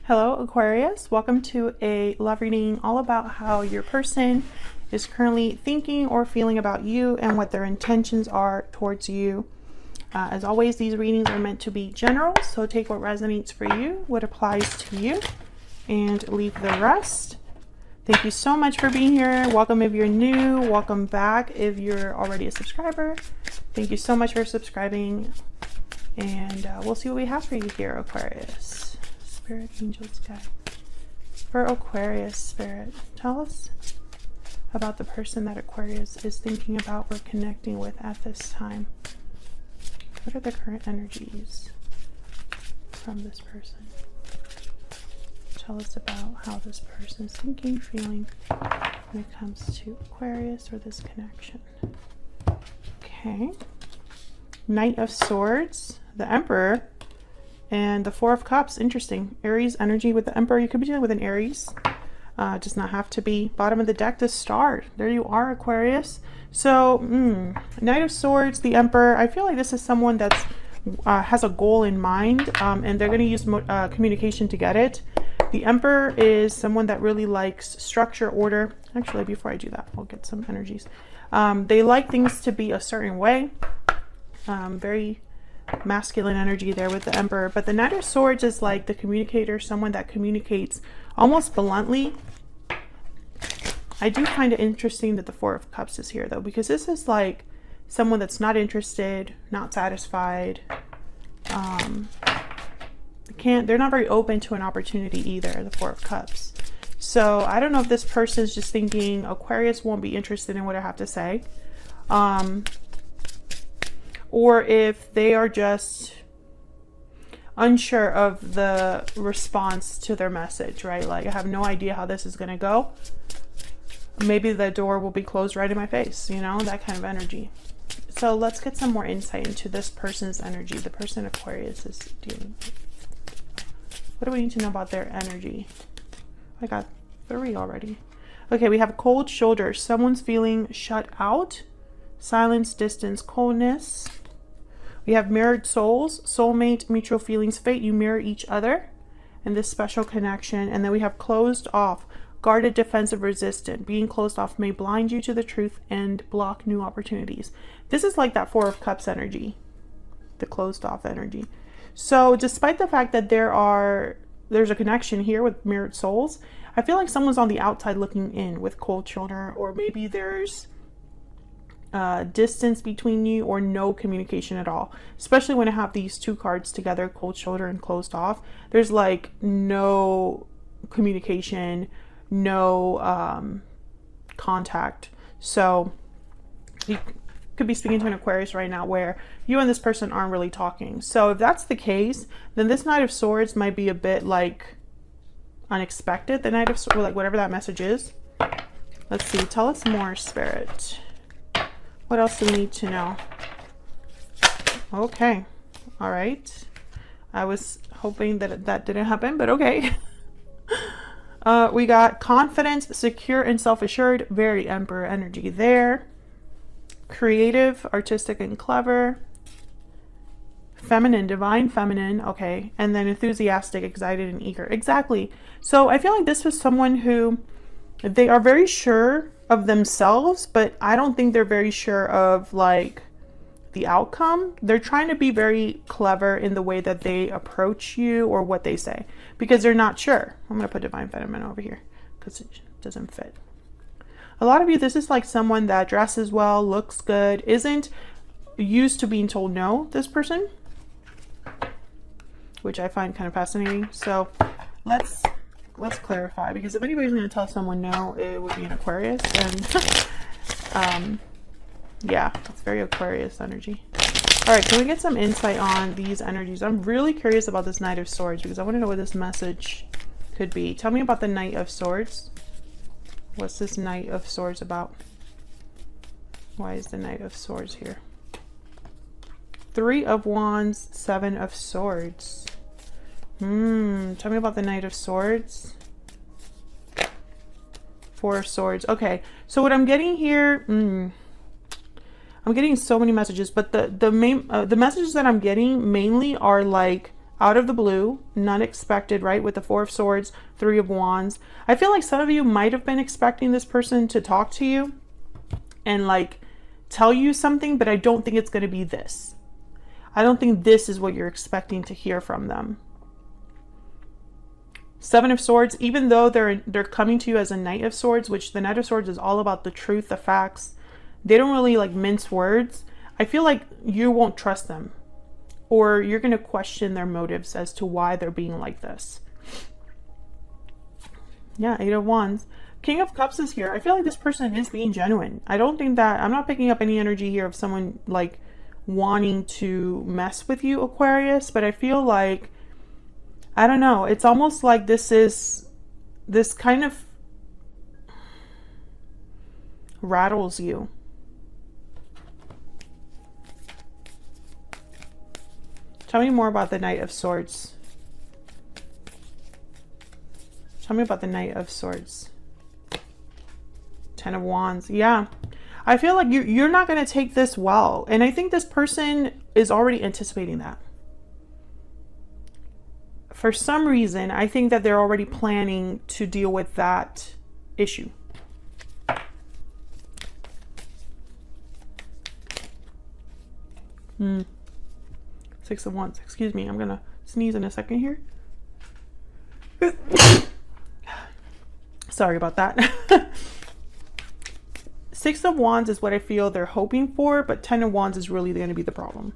Hello Aquarius, welcome to a love reading all about how your person is currently thinking or feeling about you and what their intentions are towards you. As always, these readings are meant to be general, so take what resonates for you, what applies to you, and leave the rest. Thank you so much for being here. Welcome if you're new, welcome back if you're already a subscriber. Thank you so much for subscribing, and we'll see what we have for you here, Aquarius. Spirit, angels, guide. For Aquarius, Spirit, tell us about the person that Aquarius is thinking about or connecting with at this time. What are the current energies from this person? Tell us about how this person is thinking, feeling when it comes to Aquarius or this connection. Okay. Knight of Swords, the Emperor, and the Four of Cups. Interesting. Aries energy with the Emperor. You could be dealing with an Aries. Does not have to be. Bottom of the deck, the Star. There you are, Aquarius. So, Knight of Swords, the Emperor. I feel like this is someone that's has a goal in mind, and they're going to use communication to get it. The Emperor is someone that really likes structure, order. Actually, before I do that, I'll get some energies. They like things to be a certain way. Very masculine energy there with the Emperor. But the Knight of Swords is like the communicator, someone that communicates almost bluntly. I do find it interesting that the Four of Cups is here though, because this is like someone that's not interested, not satisfied. They're not very open to an opportunity either, the Four of Cups. So I don't know if this person is just thinking Aquarius won't be interested in what I have to say. Or if they are just unsure of the response to their message, right? Like, I have no idea how this is going to go. Maybe the door will be closed right in my face, you know, that kind of energy. So let's get some more insight into this person's energy, the person Aquarius is dealing with. What do we need to know about their energy? I got 3 already. Okay, we have cold shoulders. Someone's feeling shut out. Silence, distance, coldness. We have mirrored souls, soulmate, mutual feelings, fate. You mirror each other in this special connection. And then we have closed off, guarded, defensive, resistant. Being closed off may blind you to the truth and block new opportunities. This is like that Four of Cups energy, the closed off energy. So despite the fact that there's a connection here with mirrored souls, I feel like someone's on the outside looking in with cold shoulder, or maybe there's distance between you or no communication at all, especially when I have these 2 cards together, cold shoulder and closed off. There's like no communication, no contact. So you could be speaking to an Aquarius right now where you and this person aren't really talking. So if that's the case, then this Knight of Swords might be a bit like unexpected, the Knight of Swords, like whatever that message is. Let's see, tell us more, Spirit. What else do we need to know? Okay. All right. I was hoping that that didn't happen, but okay. We got confidence, secure, and self-assured. Very Emperor energy there. Creative, artistic, and clever. Feminine, divine feminine. Okay. And then enthusiastic, excited, and eager. Exactly. So I feel like this was someone who, they are very sure of themselves, but I don't think they're very sure of like the outcome. They're trying to be very clever in the way that they approach you or what they say, because they're not sure. I'm going to put divine feminine over here because it doesn't fit. A lot of you, this is like someone that dresses well, looks good, isn't used to being told no, this person, which I find kind of fascinating. So let's clarify, because if anybody's going to tell someone no, it would be an Aquarius. And yeah, it's very Aquarius energy. All right, can we get some insight on these energies? I'm really curious about this Knight of Swords because I want to know what this message could be. Tell me about the Knight of Swords. What's this Knight of Swords about? Why is the Knight of Swords here? 3 of Wands, 7 of Swords. Tell me about the Knight of Swords. 4 of Swords. Okay, so what I'm getting here, I'm getting so many messages, but the messages that I'm getting mainly are like out of the blue, not expected, right? With the Four of Swords, Three of Wands. I feel like some of you might have been expecting this person to talk to you and like tell you something, but I don't think it's going to be this. I don't think this is what you're expecting to hear from them. Seven of Swords, even though they're coming to you as a Knight of Swords, which the Knight of Swords is all about the truth, the facts. They don't really like mince words. I feel like you won't trust them, or you're going to question their motives as to why they're being like this. Yeah, Eight of Wands. King of Cups is here. I feel like this person is being genuine. I don't think that, I'm not picking up any energy here of someone like wanting to mess with you, Aquarius, but I feel like, I don't know, it's almost like this kind of rattles you. Tell me more about the Knight of Swords. Tell me about the Knight of Swords. Ten of Wands. Yeah. I feel like you're not going to take this well. And I think this person is already anticipating that. For some reason, I think that they're already planning to deal with that issue. Six of Wands. Excuse me. I'm going to sneeze in a second here. Sorry about that. Six of Wands is what I feel they're hoping for, but Ten of Wands is really going to be the problem.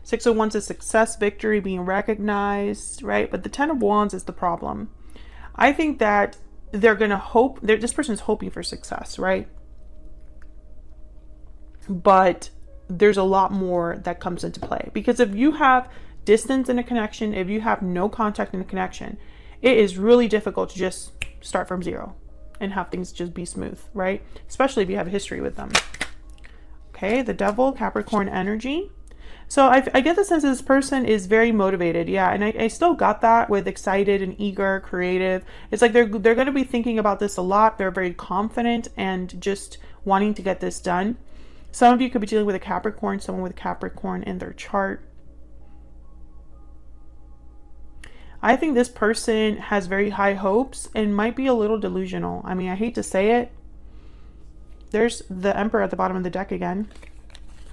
Six of Wands is success, victory, being recognized, right? But the Ten of Wands is the problem. I think that they're going to hope, this person is hoping for success, right? But there's a lot more that comes into play. Because if you have distance in a connection, if you have no contact in a connection, it is really difficult to just start from zero and have things just be smooth, right? Especially if you have a history with them. Okay, the Devil, Capricorn energy. So I get the sense that this person is very motivated. Yeah, and I still got that with excited and eager, creative. It's like they're going to be thinking about this a lot. They're very confident and just wanting to get this done. Some of you could be dealing with a Capricorn, someone with Capricorn in their chart. I think this person has very high hopes and might be a little delusional. I mean, I hate to say it. There's the Emperor at the bottom of the deck again.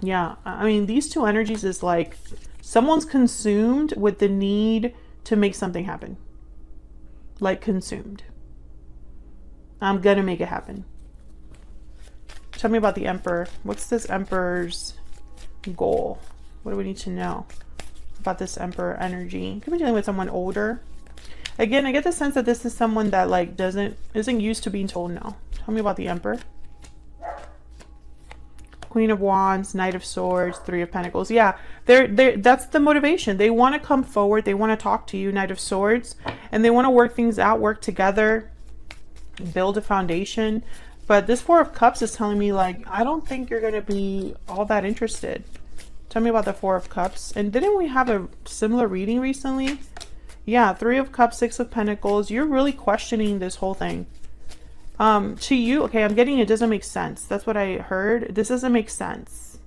Yeah, I mean, these two energies is like someone's consumed with the need to make something happen. Like consumed. I'm gonna make it happen. Tell me about the Emperor. What's this Emperor's goal? What do we need to know about this Emperor energy? Could be dealing with someone older. Again, I get the sense that this is someone that like isn't used to being told no. Tell me about the Emperor. Queen of Wands, Knight of Swords, Three of Pentacles. Yeah, that's the motivation. They want to come forward. They want to talk to you, Knight of Swords, and they want to work things out, work together, build a foundation. But this Four of Cups is telling me, like, I don't think you're going to be all that interested. Tell me about the Four of Cups. And didn't we have a similar reading recently? Yeah, Three of Cups, Six of Pentacles. You're really questioning this whole thing. To you, okay, I'm getting it doesn't make sense. That's what I heard. This doesn't make sense.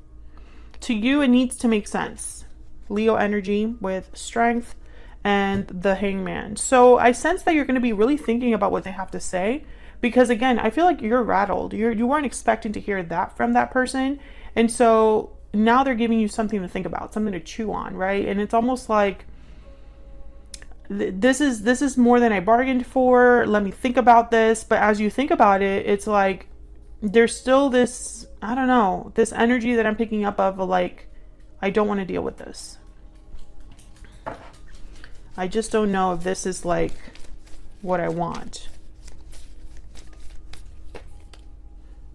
To you, it needs to make sense. Leo energy with Strength and the Hangman. So I sense that you're going to be really thinking about what they have to say. Because again, I feel like you're rattled. You weren't expecting to hear that from that person. And so now they're giving you something to think about, something to chew on, right? And it's almost like, this is more than I bargained for. Let me think about this. But as you think about it, it's like there's still this, I don't know, this energy that I'm picking up of like, I don't want to deal with this. I just don't know if this is like what I want.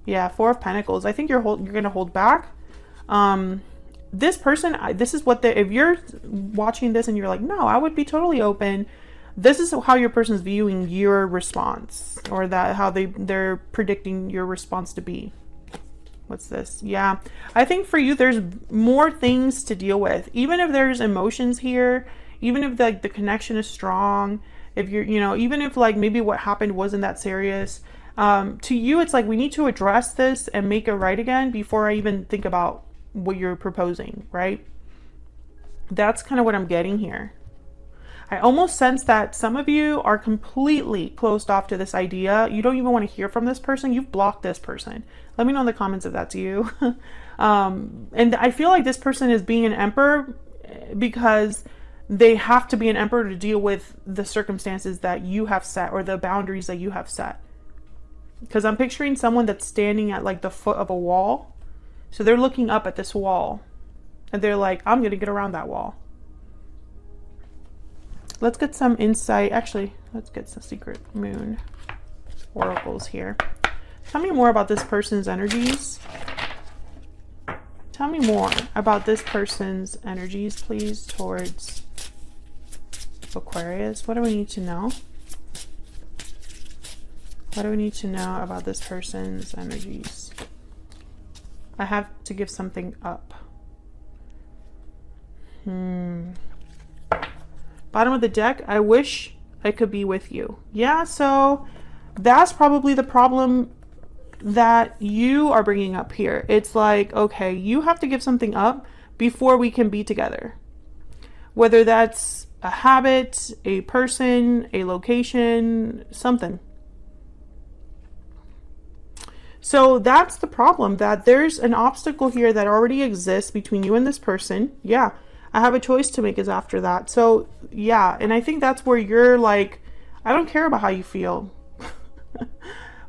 Yeah, Four of Pentacles. I think you're going to hold back. This person, this is what if you're watching this and you're like, no, I would be totally open. This is how your person's viewing your response, or that how they're predicting your response to be. What's this? Yeah, I think for you, there's more things to deal with. Even if there's emotions here, even if like the connection is strong, if you're, even if like maybe what happened wasn't that serious, to you, it's like we need to address this and make it right again before I even think about what you're proposing, right? That's kind of what I'm getting here. I almost sense that some of you are completely closed off to this idea. You don't even want to hear from this person. You've blocked this person. Let me know in the comments if that's you. And I feel like this person is being an emperor because they have to be an emperor to deal with the circumstances that you have set or the boundaries that you have set. Because I'm picturing someone that's standing at like the foot of a wall. So they're looking up at this wall and they're like, I'm going to get around that wall. Let's get some insight. Actually, let's get some secret moon oracles here. Tell me more about this person's energies. Tell me more about this person's energies, please, towards Aquarius. What do we need to know? What do we need to know about this person's energies? I have to give something up. Bottom of the deck, I wish I could be with you. Yeah, so that's probably the problem that you are bringing up here. It's like, okay, you have to give something up before we can be together. Whether that's a habit, a person, a location, something. So that's the problem, that there's an obstacle here that already exists between you and this person. Yeah. I have a choice to make is after that. So yeah, and I think that's where you're like, I don't care about how you feel.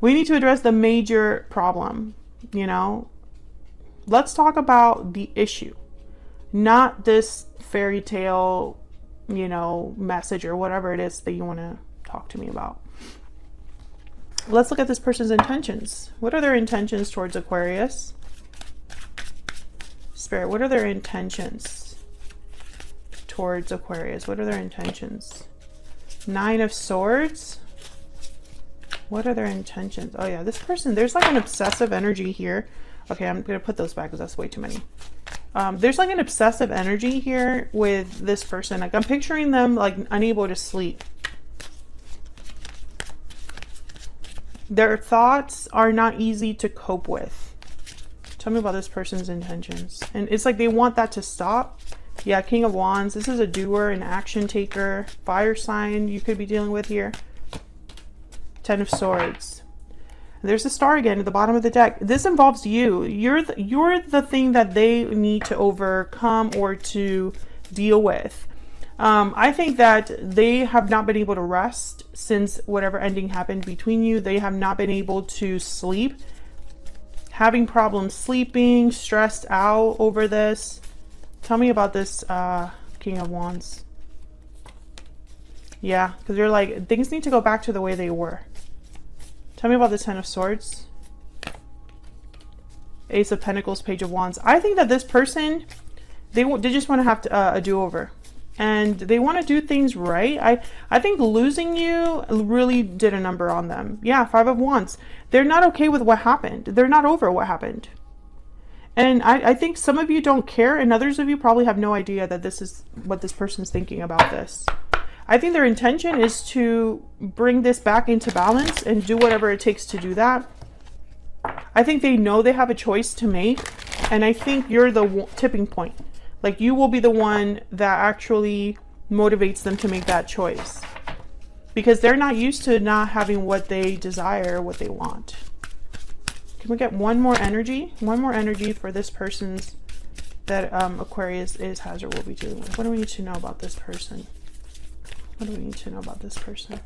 We need to address the major problem, you know? Let's talk about the issue, not this fairy tale, you know, message or whatever it is that you want to talk to me about. Let's look at this person's intentions. What are their intentions towards Aquarius? Spirit, what are their intentions towards Aquarius? What are their intentions? Nine of Swords. What are their intentions? Oh yeah, this person, there's like an obsessive energy here. Okay, I'm gonna put those back because that's way too many. There's like an obsessive energy here with this person. Like I'm picturing them like unable to sleep. Their thoughts are not easy to cope with. Tell me about this person's intentions. And it's like they want that to stop. Yeah, King of Wands. This is a doer, an action taker, fire sign you could be dealing with here. Ten of Swords. And there's a star again at the bottom of the deck. This involves you. You're the thing that they need to overcome or to deal with. I think that they have not been able to rest since whatever ending happened between you. They have not been able to sleep. Having problems sleeping, stressed out over this. Tell me about this King of Wands. Yeah, because you're like, things need to go back to the way they were. Tell me about the Ten of Swords. Ace of Pentacles, Page of Wands. I think that this person, they just want to have a do-over. And they want to do things right. I think losing you really did a number on them. Yeah, Five of Wands. They're not okay with what happened. They're not over what happened. And I think some of you don't care, and others of you probably have no idea that this is what this person's thinking about this. I think their intention is to bring this back into balance and do whatever it takes to do that. I think they know they have a choice to make, and I think you're the tipping point. Like you will be the one that actually motivates them to make that choice. Because they're not used to not having what they desire, what they want. Can we get one more energy? One more energy for this person's that Aquarius has or will be dealing with. What do we need to know about this person? What do we need to know about this person?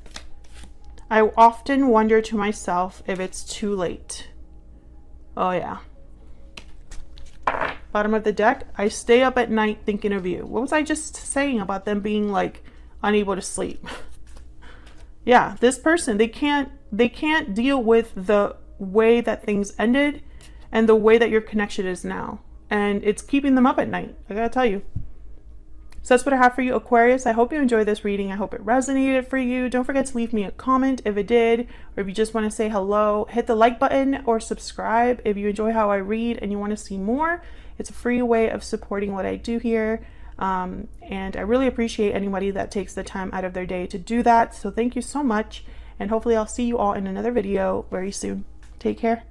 I often wonder to myself if it's too late. Oh yeah. Bottom of the deck, I stay up at night thinking of you. What was I just saying about them being like unable to sleep? Yeah, this person, they can't deal with the way that things ended and the way that your connection is now. And it's keeping them up at night, I gotta tell you. So that's what I have for you, Aquarius. I hope you enjoyed this reading. I hope it resonated for you. Don't forget to leave me a comment if it did, or if you just want to say hello. Hit the like button or subscribe if you enjoy how I read and you want to see more. It's a free way of supporting what I do here. And I really appreciate anybody that takes the time out of their day to do that. So thank you so much. And hopefully I'll see you all in another video very soon. Take care.